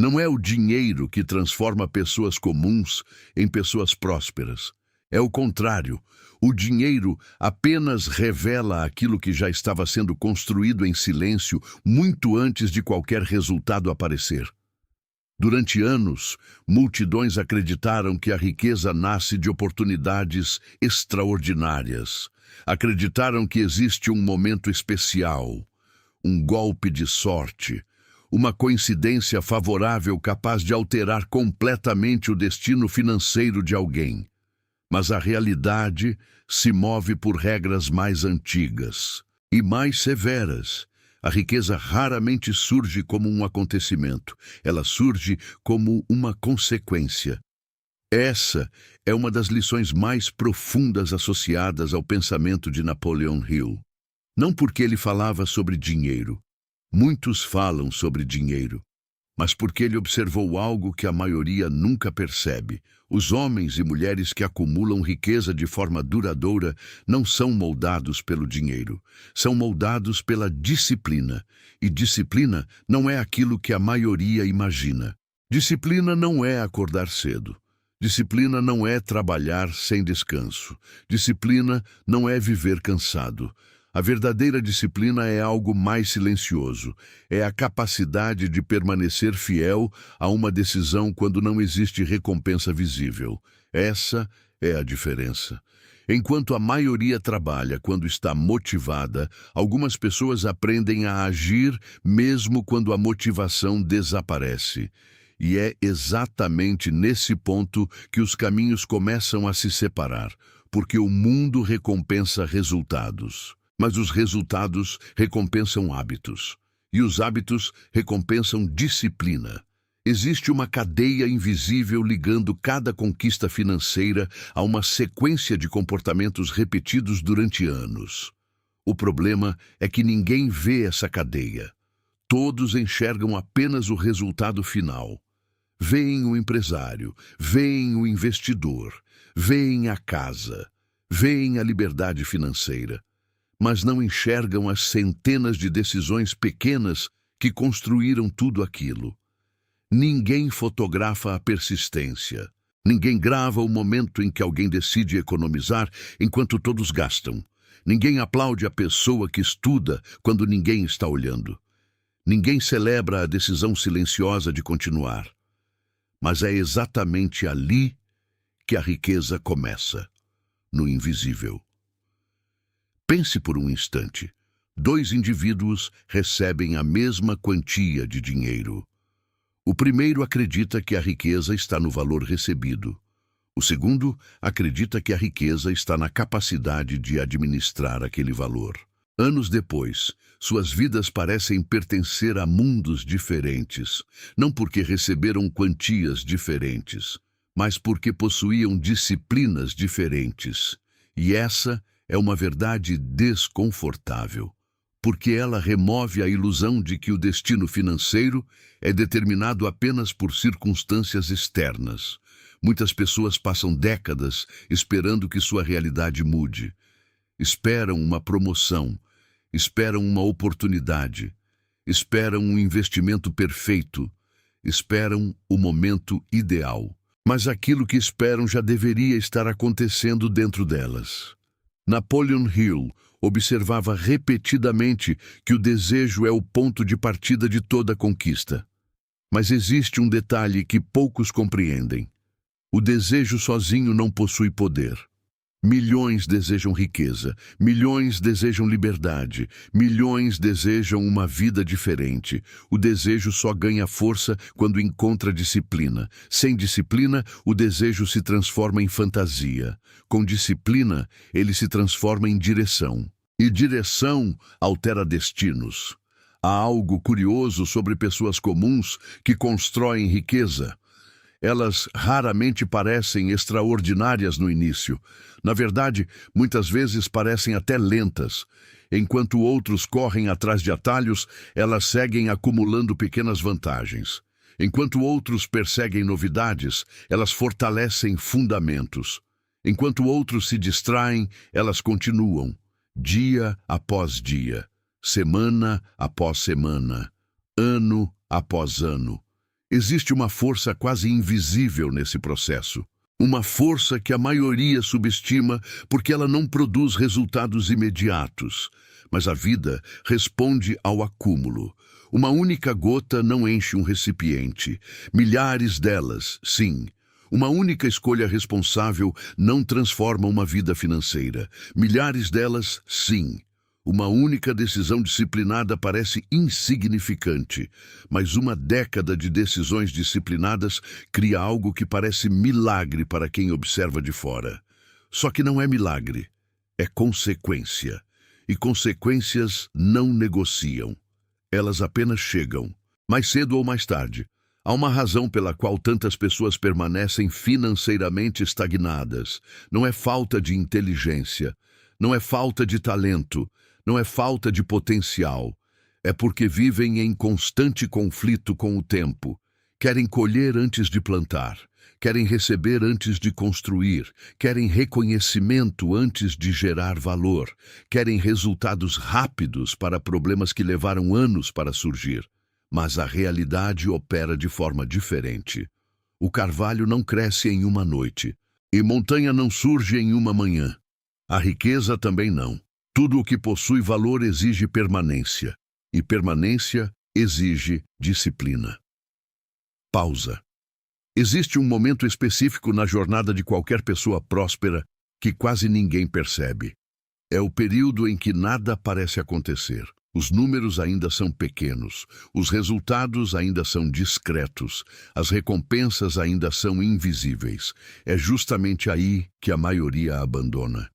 Não é o dinheiro que transforma pessoas comuns em pessoas prósperas. É o contrário. O dinheiro apenas revela aquilo que já estava sendo construído em silêncio muito antes de qualquer resultado aparecer. Durante anos, multidões acreditaram que a riqueza nasce de oportunidades extraordinárias. Acreditaram que existe um momento especial, um golpe de sorte, uma coincidência favorável capaz de alterar completamente o destino financeiro de alguém. Mas a realidade se move por regras mais antigas e mais severas. A riqueza raramente surge como um acontecimento, ela surge como uma consequência. Essa é uma das lições mais profundas associadas ao pensamento de Napoleon Hill. Não porque ele falava sobre dinheiro. Muitos falam sobre dinheiro, mas porque ele observou algo que a maioria nunca percebe. Os homens e mulheres que acumulam riqueza de forma duradoura não são moldados pelo dinheiro, são moldados pela disciplina. E disciplina não é aquilo que a maioria imagina. Disciplina não é acordar cedo. Disciplina não é trabalhar sem descanso. Disciplina não é viver cansado. A verdadeira disciplina é algo mais silencioso. É a capacidade de permanecer fiel a uma decisão quando não existe recompensa visível. Essa é a diferença. Enquanto a maioria trabalha quando está motivada, algumas pessoas aprendem a agir mesmo quando a motivação desaparece. E é exatamente nesse ponto que os caminhos começam a se separar, porque o mundo recompensa resultados. Mas os resultados recompensam hábitos, e os hábitos recompensam disciplina. Existe uma cadeia invisível ligando cada conquista financeira a uma sequência de comportamentos repetidos durante anos. O problema é que ninguém vê essa cadeia. Todos enxergam apenas o resultado final. Veem o empresário, veem o investidor, veem a casa, veem a liberdade financeira, mas não enxergam as centenas de decisões pequenas que construíram tudo aquilo. Ninguém fotografa a persistência. Ninguém grava o momento em que alguém decide economizar enquanto todos gastam. Ninguém aplaude a pessoa que estuda quando ninguém está olhando. Ninguém celebra a decisão silenciosa de continuar. Mas é exatamente ali que a riqueza começa, no invisível. Pense por um instante. 2 indivíduos recebem a mesma quantia de dinheiro. O primeiro acredita que a riqueza está no valor recebido. O segundo acredita que a riqueza está na capacidade de administrar aquele valor. Anos depois, suas vidas parecem pertencer a mundos diferentes, não porque receberam quantias diferentes, mas porque possuíam disciplinas diferentes. E essa é uma verdade desconfortável, porque ela remove a ilusão de que o destino financeiro é determinado apenas por circunstâncias externas. Muitas pessoas passam décadas esperando que sua realidade mude. Esperam uma promoção, esperam uma oportunidade, esperam um investimento perfeito, esperam o momento ideal. Mas aquilo que esperam já deveria estar acontecendo dentro delas. Napoleon Hill observava repetidamente que o desejo é o ponto de partida de toda conquista. Mas existe um detalhe que poucos compreendem. O desejo sozinho não possui poder. Milhões desejam riqueza, milhões desejam liberdade, milhões desejam uma vida diferente. O desejo só ganha força quando encontra disciplina. Sem disciplina, o desejo se transforma em fantasia. Com disciplina, ele se transforma em direção. E direção altera destinos. Há algo curioso sobre pessoas comuns que constroem riqueza. Elas raramente parecem extraordinárias no início. Na verdade, muitas vezes parecem até lentas. Enquanto outros correm atrás de atalhos, elas seguem acumulando pequenas vantagens. Enquanto outros perseguem novidades, elas fortalecem fundamentos. Enquanto outros se distraem, elas continuam, dia após dia, semana após semana, ano após ano. Existe uma força quase invisível nesse processo. Uma força que a maioria subestima porque ela não produz resultados imediatos. Mas a vida responde ao acúmulo. Uma única gota não enche um recipiente. Milhares delas, sim. Uma única escolha responsável não transforma uma vida financeira. Milhares delas, sim. Uma única decisão disciplinada parece insignificante, mas uma década de decisões disciplinadas cria algo que parece milagre para quem observa de fora. Só que não é milagre, é consequência. E consequências não negociam. Elas apenas chegam, mais cedo ou mais tarde. Há uma razão pela qual tantas pessoas permanecem financeiramente estagnadas. Não é falta de inteligência, não é falta de talento, não é falta de potencial. É porque vivem em constante conflito com o tempo. Querem colher antes de plantar. Querem receber antes de construir. Querem reconhecimento antes de gerar valor. Querem resultados rápidos para problemas que levaram anos para surgir. Mas a realidade opera de forma diferente. O carvalho não cresce em uma noite. E montanha não surge em uma manhã. A riqueza também não. Tudo o que possui valor exige permanência, e permanência exige disciplina. Pausa. Existe um momento específico na jornada de qualquer pessoa próspera que quase ninguém percebe. É o período em que nada parece acontecer. Os números ainda são pequenos, os resultados ainda são discretos, as recompensas ainda são invisíveis. É justamente aí que a maioria abandona.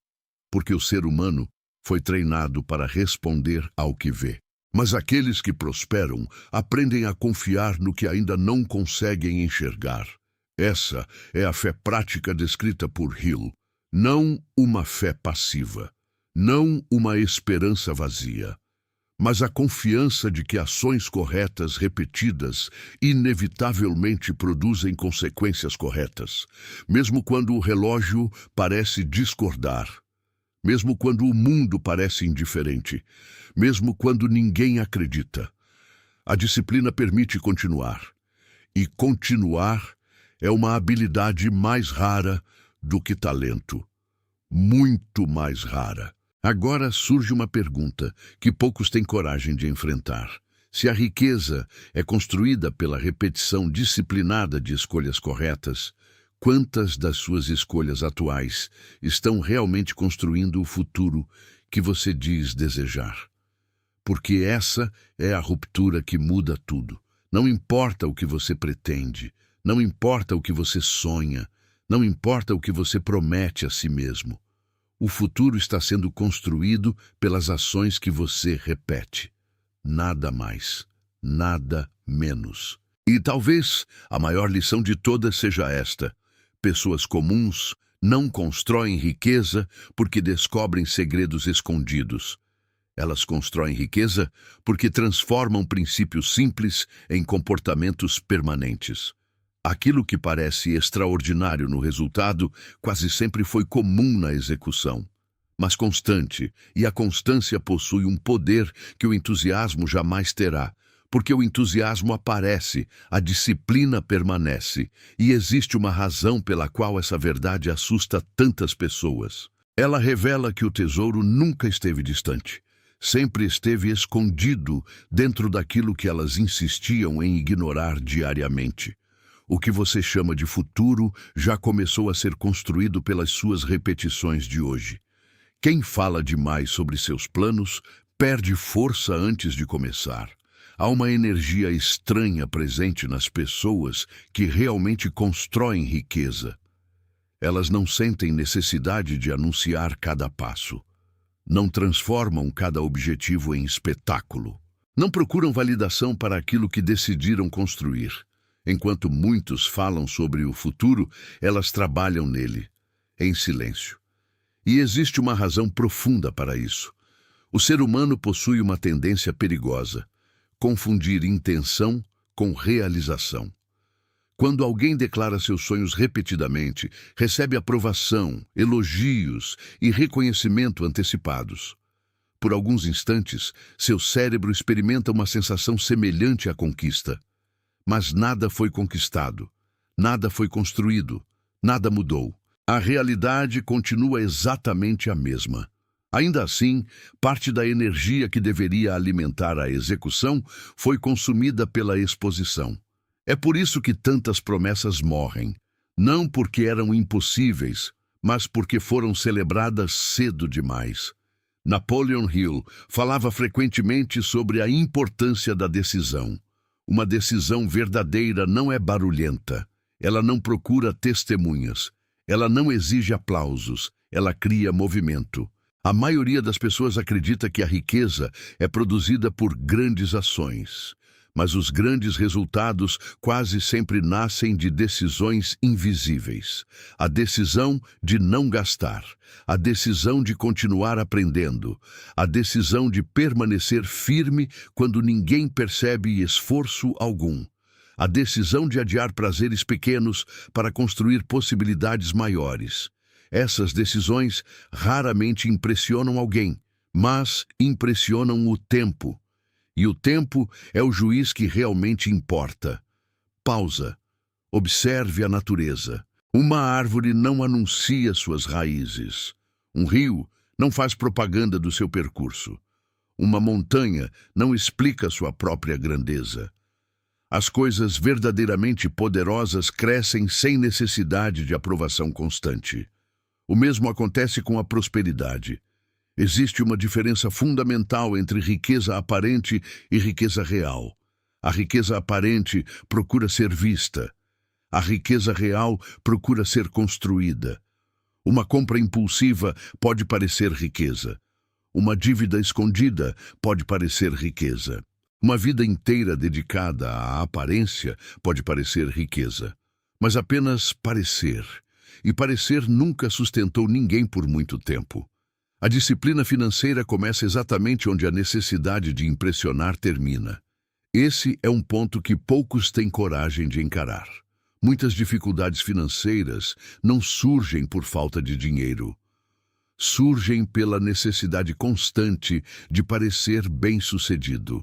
Porque o ser humano foi treinado para responder ao que vê. Mas aqueles que prosperam aprendem a confiar no que ainda não conseguem enxergar. Essa é a fé prática descrita por Hill. Não uma fé passiva. Não uma esperança vazia. Mas a confiança de que ações corretas repetidas inevitavelmente produzem consequências corretas, mesmo quando o relógio parece discordar. Mesmo quando o mundo parece indiferente, mesmo quando ninguém acredita. A disciplina permite continuar. E continuar é uma habilidade mais rara do que talento. Muito mais rara. Agora surge uma pergunta que poucos têm coragem de enfrentar. Se a riqueza é construída pela repetição disciplinada de escolhas corretas, quantas das suas escolhas atuais estão realmente construindo o futuro que você diz desejar? Porque essa é a ruptura que muda tudo. Não importa o que você pretende, não importa o que você sonha, não importa o que você promete a si mesmo. O futuro está sendo construído pelas ações que você repete. Nada mais, nada menos. E talvez a maior lição de todas seja esta. Pessoas comuns não constroem riqueza porque descobrem segredos escondidos. Elas constroem riqueza porque transformam princípios simples em comportamentos permanentes. Aquilo que parece extraordinário no resultado quase sempre foi comum na execução, mas constante, e a constância possui um poder que o entusiasmo jamais terá. Porque o entusiasmo aparece, a disciplina permanece, e existe uma razão pela qual essa verdade assusta tantas pessoas. Ela revela que o tesouro nunca esteve distante, sempre esteve escondido dentro daquilo que elas insistiam em ignorar diariamente. O que você chama de futuro já começou a ser construído pelas suas repetições de hoje. Quem fala demais sobre seus planos perde força antes de começar. Há uma energia estranha presente nas pessoas que realmente constroem riqueza. Elas não sentem necessidade de anunciar cada passo. Não transformam cada objetivo em espetáculo. Não procuram validação para aquilo que decidiram construir. Enquanto muitos falam sobre o futuro, elas trabalham nele, em silêncio. E existe uma razão profunda para isso. O ser humano possui uma tendência perigosa: confundir intenção com realização. Quando alguém declara seus sonhos repetidamente, recebe aprovação, elogios e reconhecimento antecipados. Por alguns instantes, seu cérebro experimenta uma sensação semelhante à conquista. mas nada foi conquistado, nada foi construído, nada mudou. A realidade continua exatamente a mesma. Ainda assim, parte da energia que deveria alimentar a execução foi consumida pela exposição. É por isso que tantas promessas morrem, não porque eram impossíveis, mas porque foram celebradas cedo demais. Napoleon Hill falava frequentemente sobre a importância da decisão. Uma decisão verdadeira não é barulhenta, ela não procura testemunhas, ela não exige aplausos, ela cria movimento. A maioria das pessoas acredita que a riqueza é produzida por grandes ações, mas os grandes resultados quase sempre nascem de decisões invisíveis. A decisão de não gastar, a decisão de continuar aprendendo, a decisão de permanecer firme quando ninguém percebe esforço algum. A decisão de adiar prazeres pequenos para construir possibilidades maiores. Essas decisões raramente impressionam alguém, mas impressionam o tempo. E o tempo é o juiz que realmente importa. Pausa. Observe a natureza. Uma árvore não anuncia suas raízes. Um rio não faz propaganda do seu percurso. Uma montanha não explica sua própria grandeza. As coisas verdadeiramente poderosas crescem sem necessidade de aprovação constante. O mesmo acontece com a prosperidade. Existe uma diferença fundamental entre riqueza aparente e riqueza real. A riqueza aparente procura ser vista. A riqueza real procura ser construída. Uma compra impulsiva pode parecer riqueza. Uma dívida escondida pode parecer riqueza. Uma vida inteira dedicada à aparência pode parecer riqueza. Mas apenas parecer. E parecer nunca sustentou ninguém por muito tempo. A disciplina financeira começa exatamente onde a necessidade de impressionar termina. Esse é um ponto que poucos têm coragem de encarar. Muitas dificuldades financeiras não surgem por falta de dinheiro. Surgem pela necessidade constante de parecer bem-sucedido.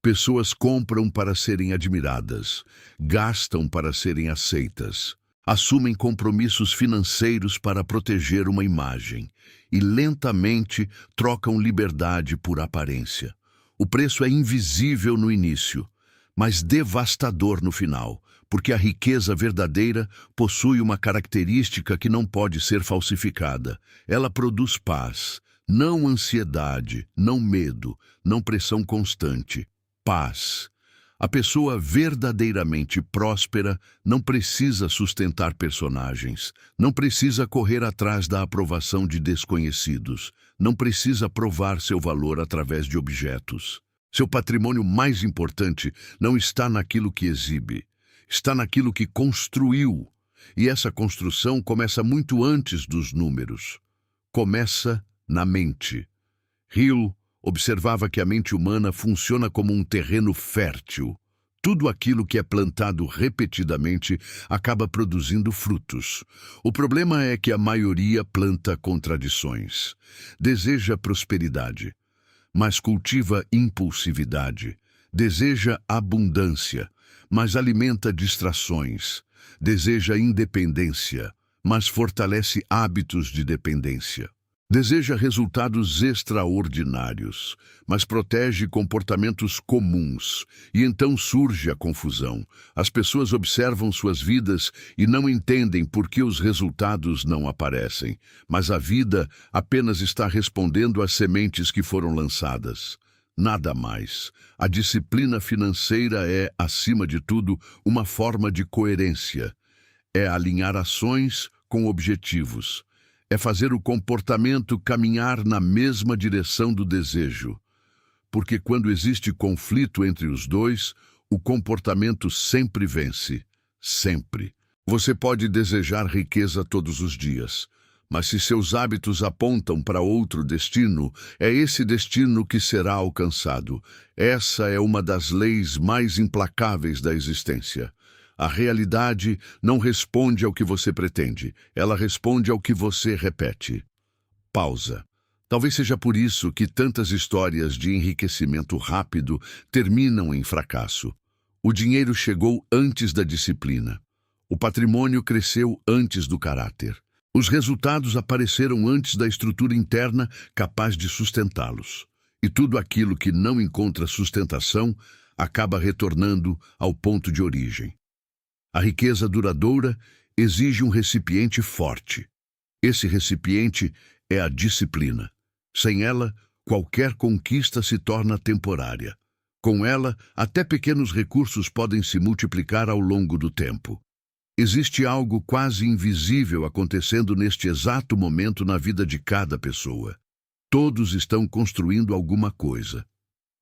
Pessoas compram para serem admiradas, gastam para serem aceitas, assumem compromissos financeiros para proteger uma imagem e lentamente trocam liberdade por aparência. O preço é invisível no início, mas devastador no final, porque a riqueza verdadeira possui uma característica que não pode ser falsificada. Ela produz paz, não ansiedade, não medo, não pressão constante. Paz. A pessoa verdadeiramente próspera não precisa sustentar personagens, não precisa correr atrás da aprovação de desconhecidos, não precisa provar seu valor através de objetos. Seu patrimônio mais importante não está naquilo que exibe, está naquilo que construiu. E essa construção começa muito antes dos números. Começa na mente. Hill observava que a mente humana funciona como um terreno fértil. Tudo aquilo que é plantado repetidamente acaba produzindo frutos. O problema é que a maioria planta contradições. Deseja prosperidade, mas cultiva impulsividade. Deseja abundância, mas alimenta distrações. Deseja independência, mas fortalece hábitos de dependência. Deseja resultados extraordinários, mas protege comportamentos comuns, e então surge a confusão. As pessoas observam suas vidas e não entendem por que os resultados não aparecem, mas a vida apenas está respondendo às sementes que foram lançadas. Nada mais. A disciplina financeira é, acima de tudo, uma forma de coerência. É alinhar ações com objetivos. É fazer o comportamento caminhar na mesma direção do desejo. Porque quando existe conflito entre os dois, o comportamento sempre vence. Sempre. Você pode desejar riqueza todos os dias, mas se seus hábitos apontam para outro destino, é esse destino que será alcançado. Essa é uma das leis mais implacáveis da existência. A realidade não responde ao que você pretende, ela responde ao que você repete. Pausa. Talvez seja por isso que tantas histórias de enriquecimento rápido terminam em fracasso. O dinheiro chegou antes da disciplina. O patrimônio cresceu antes do caráter. Os resultados apareceram antes da estrutura interna capaz de sustentá-los. E tudo aquilo que não encontra sustentação acaba retornando ao ponto de origem. A riqueza duradoura exige um recipiente forte. Esse recipiente é a disciplina. Sem ela, qualquer conquista se torna temporária. Com ela, até pequenos recursos podem se multiplicar ao longo do tempo. Existe algo quase invisível acontecendo neste exato momento na vida de cada pessoa. Todos estão construindo alguma coisa.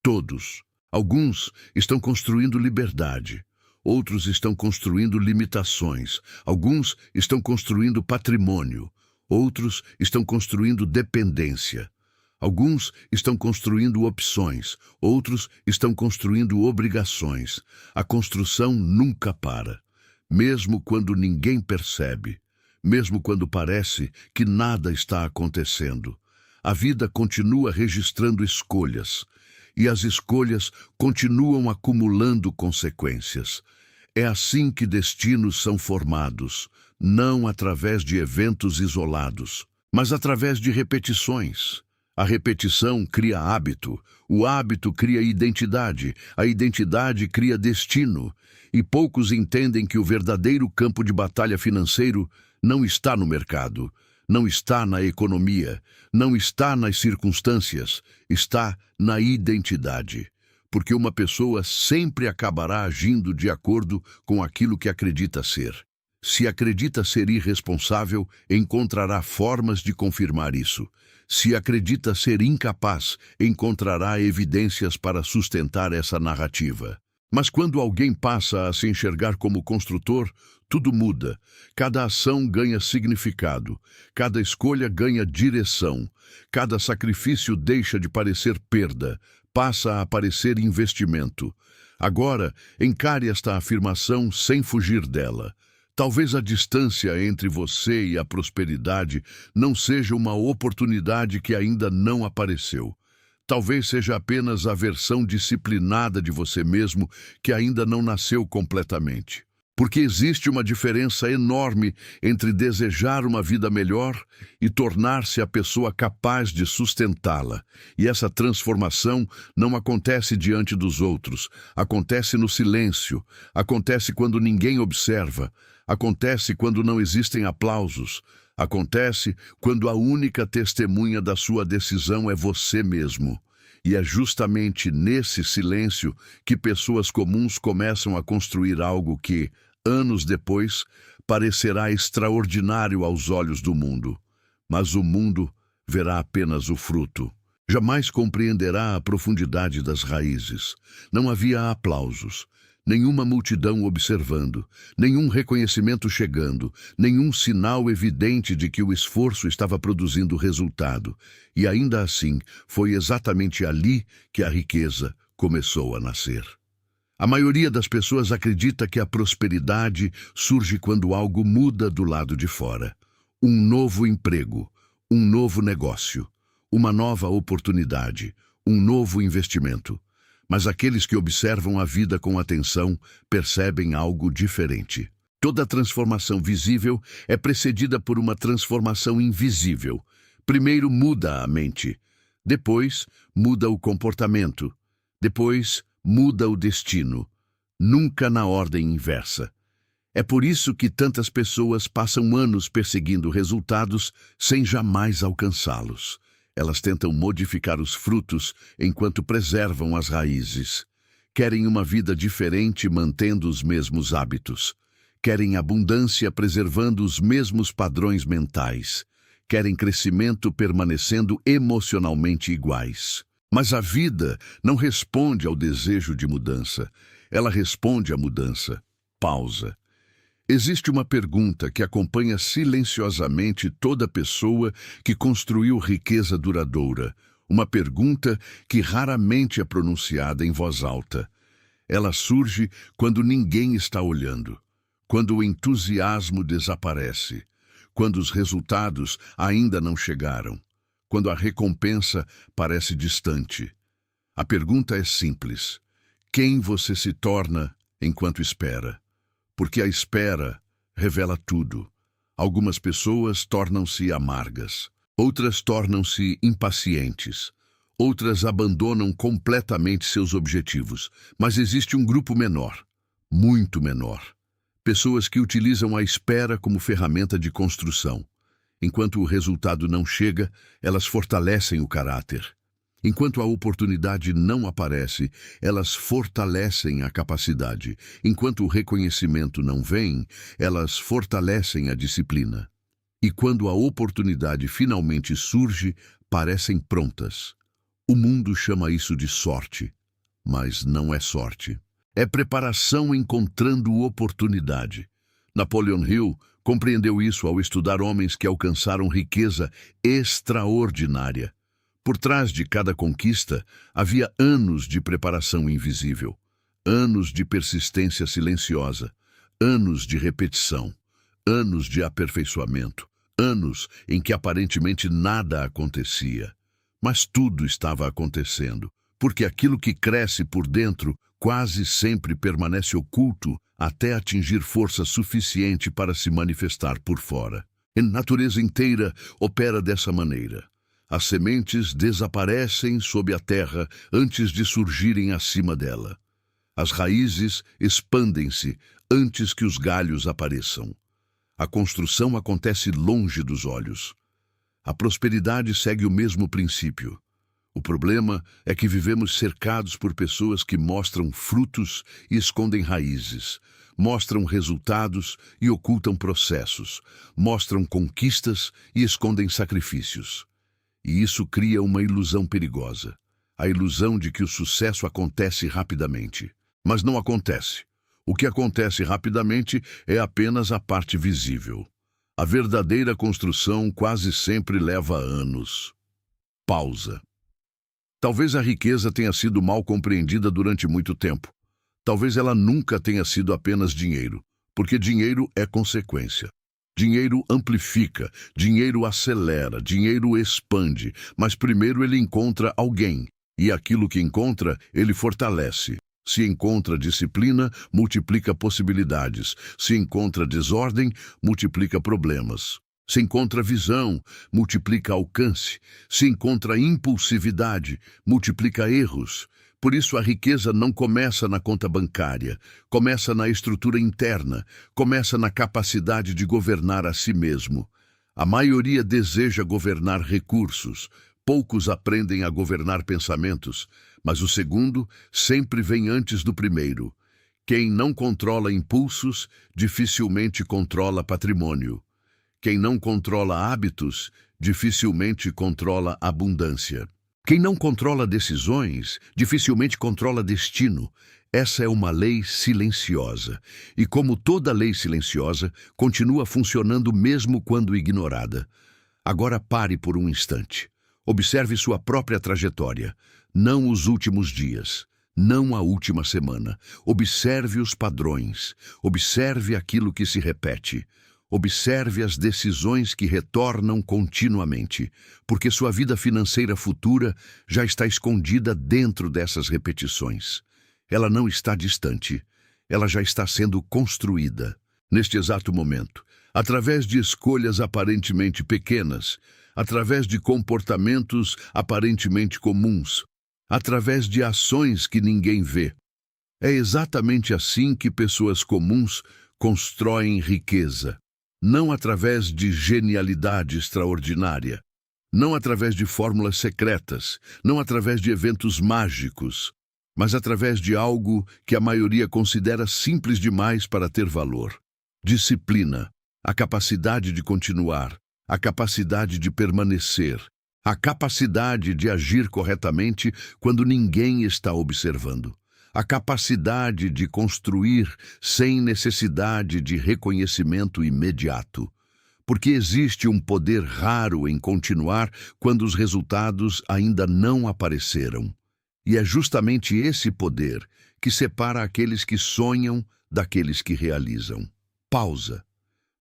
Todos. Alguns estão construindo liberdade. Outros estão construindo limitações. Alguns estão construindo patrimônio. Outros estão construindo dependência. Alguns estão construindo opções. Outros estão construindo obrigações. A construção nunca para. Mesmo quando ninguém percebe. Mesmo quando parece que nada está acontecendo. A vida continua registrando escolhas. E as escolhas continuam acumulando consequências. É assim que destinos são formados, não através de eventos isolados, mas através de repetições. A repetição cria hábito, o hábito cria identidade, a identidade cria destino, e poucos entendem que o verdadeiro campo de batalha financeiro não está no mercado, não está na economia, não está nas circunstâncias, está na identidade. Porque uma pessoa sempre acabará agindo de acordo com aquilo que acredita ser. Se acredita ser irresponsável, encontrará formas de confirmar isso. Se acredita ser incapaz, encontrará evidências para sustentar essa narrativa. Mas quando alguém passa a se enxergar como construtor, tudo muda. Cada ação ganha significado. Cada escolha ganha direção. Cada sacrifício deixa de parecer perda. Passa a parecer investimento. Agora, encare esta afirmação sem fugir dela. Talvez a distância entre você e a prosperidade não seja uma oportunidade que ainda não apareceu. Talvez seja apenas a versão disciplinada de você mesmo que ainda não nasceu completamente. Porque existe uma diferença enorme entre desejar uma vida melhor e tornar-se a pessoa capaz de sustentá-la. E essa transformação não acontece diante dos outros, acontece no silêncio, acontece quando ninguém observa, acontece quando não existem aplausos, acontece quando a única testemunha da sua decisão é você mesmo. E é justamente nesse silêncio que pessoas comuns começam a construir algo que, anos depois, parecerá extraordinário aos olhos do mundo. Mas o mundo verá apenas o fruto. Jamais compreenderá a profundidade das raízes. Não havia aplausos, nenhuma multidão observando, nenhum reconhecimento chegando, nenhum sinal evidente de que o esforço estava produzindo resultado. E ainda assim, foi exatamente ali que a riqueza começou a nascer. A maioria das pessoas acredita que a prosperidade surge quando algo muda do lado de fora. Um novo emprego, um novo negócio, uma nova oportunidade, um novo investimento. Mas aqueles que observam a vida com atenção percebem algo diferente. Toda transformação visível é precedida por uma transformação invisível. Primeiro muda a mente, depois muda o comportamento, depois muda o destino, nunca na ordem inversa. É por isso que tantas pessoas passam anos perseguindo resultados sem jamais alcançá-los. Elas tentam modificar os frutos enquanto preservam as raízes. Querem uma vida diferente mantendo os mesmos hábitos. Querem abundância preservando os mesmos padrões mentais. Querem crescimento permanecendo emocionalmente iguais. Mas a vida não responde ao desejo de mudança. Ela responde à mudança. Pausa. Existe uma pergunta que acompanha silenciosamente toda pessoa que construiu riqueza duradoura. Uma pergunta que raramente é pronunciada em voz alta. Ela surge quando ninguém está olhando, quando o entusiasmo desaparece, quando os resultados ainda não chegaram, quando a recompensa parece distante. A pergunta é simples: quem você se torna enquanto espera, porque a espera revela tudo. Algumas pessoas tornam-se amargas, outras tornam-se impacientes, outras abandonam completamente seus objetivos, mas existe um grupo menor, muito menor. Pessoas que utilizam a espera como ferramenta de construção. Enquanto o resultado não chega, elas fortalecem o caráter. Enquanto a oportunidade não aparece, elas fortalecem a capacidade. Enquanto o reconhecimento não vem, elas fortalecem a disciplina. E quando a oportunidade finalmente surge, parecem prontas. O mundo chama isso de sorte, mas não é sorte. É preparação encontrando oportunidade. Napoleon Hill compreendeu isso ao estudar homens que alcançaram riqueza extraordinária. Por trás de cada conquista, havia anos de preparação invisível, anos de persistência silenciosa, anos de repetição, anos de aperfeiçoamento, anos em que aparentemente nada acontecia. Mas tudo estava acontecendo, porque aquilo que cresce por dentro quase sempre permanece oculto até atingir força suficiente para se manifestar por fora. A natureza inteira opera dessa maneira. As sementes desaparecem sob a terra antes de surgirem acima dela. As raízes expandem-se antes que os galhos apareçam. A construção acontece longe dos olhos. A prosperidade segue o mesmo princípio. O problema é que vivemos cercados por pessoas que mostram frutos e escondem raízes, mostram resultados e ocultam processos, mostram conquistas e escondem sacrifícios. E isso cria uma ilusão perigosa, a ilusão de que o sucesso acontece rapidamente. Mas não acontece. O que acontece rapidamente é apenas a parte visível. A verdadeira construção quase sempre leva anos. Pausa. Talvez a riqueza tenha sido mal compreendida durante muito tempo. Talvez ela nunca tenha sido apenas dinheiro, porque dinheiro é consequência. Dinheiro amplifica, dinheiro acelera, dinheiro expande, mas primeiro ele encontra alguém, e aquilo que encontra, ele fortalece. Se encontra disciplina, multiplica possibilidades. Se encontra desordem, multiplica problemas. Se encontra visão, multiplica alcance. Se encontra impulsividade, multiplica erros. Por isso a riqueza não começa na conta bancária, começa na estrutura interna, começa na capacidade de governar a si mesmo. A maioria deseja governar recursos, poucos aprendem a governar pensamentos, mas o segundo sempre vem antes do primeiro. Quem não controla impulsos, dificilmente controla patrimônio. Quem não controla hábitos, dificilmente controla abundância. Quem não controla decisões, dificilmente controla destino. Essa é uma lei silenciosa. E como toda lei silenciosa, continua funcionando mesmo quando ignorada. Agora pare por um instante. Observe sua própria trajetória, não os últimos dias, não a última semana. Observe os padrões, observe aquilo que se repete. Observe as decisões que retornam continuamente, porque sua vida financeira futura já está escondida dentro dessas repetições. Ela não está distante, ela já está sendo construída, neste exato momento, através de escolhas aparentemente pequenas, através de comportamentos aparentemente comuns, através de ações que ninguém vê. É exatamente assim que pessoas comuns constroem riqueza. Não através de genialidade extraordinária, não através de fórmulas secretas, não através de eventos mágicos, mas através de algo que a maioria considera simples demais para ter valor. Disciplina, a capacidade de continuar, a capacidade de permanecer, a capacidade de agir corretamente quando ninguém está observando. A capacidade de construir sem necessidade de reconhecimento imediato. Porque existe um poder raro em continuar quando os resultados ainda não apareceram. E é justamente esse poder que separa aqueles que sonham daqueles que realizam. Pausa.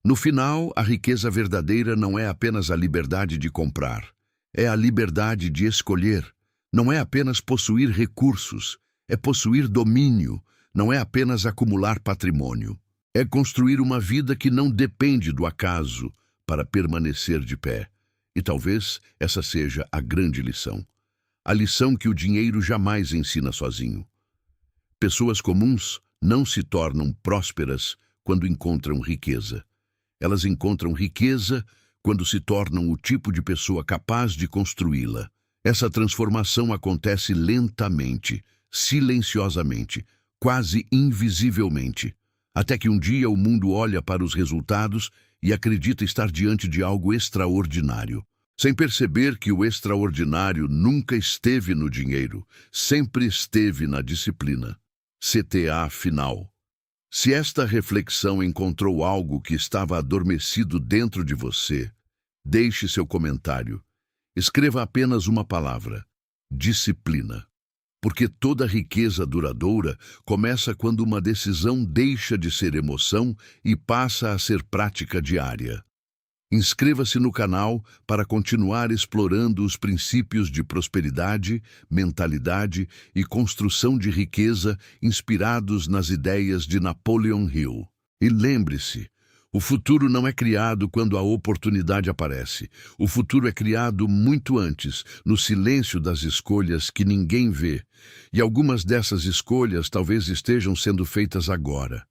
No final, a riqueza verdadeira não é apenas a liberdade de comprar. É a liberdade de escolher. Não é apenas possuir recursos. É possuir domínio, não é apenas acumular patrimônio. É construir uma vida que não depende do acaso para permanecer de pé. E talvez essa seja a grande lição. A lição que o dinheiro jamais ensina sozinho. Pessoas comuns não se tornam prósperas quando encontram riqueza. Elas encontram riqueza quando se tornam o tipo de pessoa capaz de construí-la. Essa transformação acontece lentamente, silenciosamente, quase invisivelmente, até que um dia o mundo olha para os resultados e acredita estar diante de algo extraordinário. Sem perceber que o extraordinário nunca esteve no dinheiro, sempre esteve na disciplina. CTA final. Se esta reflexão encontrou algo que estava adormecido dentro de você, deixe seu comentário. Escreva apenas uma palavra: disciplina. Porque toda riqueza duradoura começa quando uma decisão deixa de ser emoção e passa a ser prática diária. Inscreva-se no canal para continuar explorando os princípios de prosperidade, mentalidade e construção de riqueza inspirados nas ideias de Napoleon Hill. E lembre-se, o futuro não é criado quando a oportunidade aparece. O futuro é criado muito antes, no silêncio das escolhas que ninguém vê. E algumas dessas escolhas talvez estejam sendo feitas agora.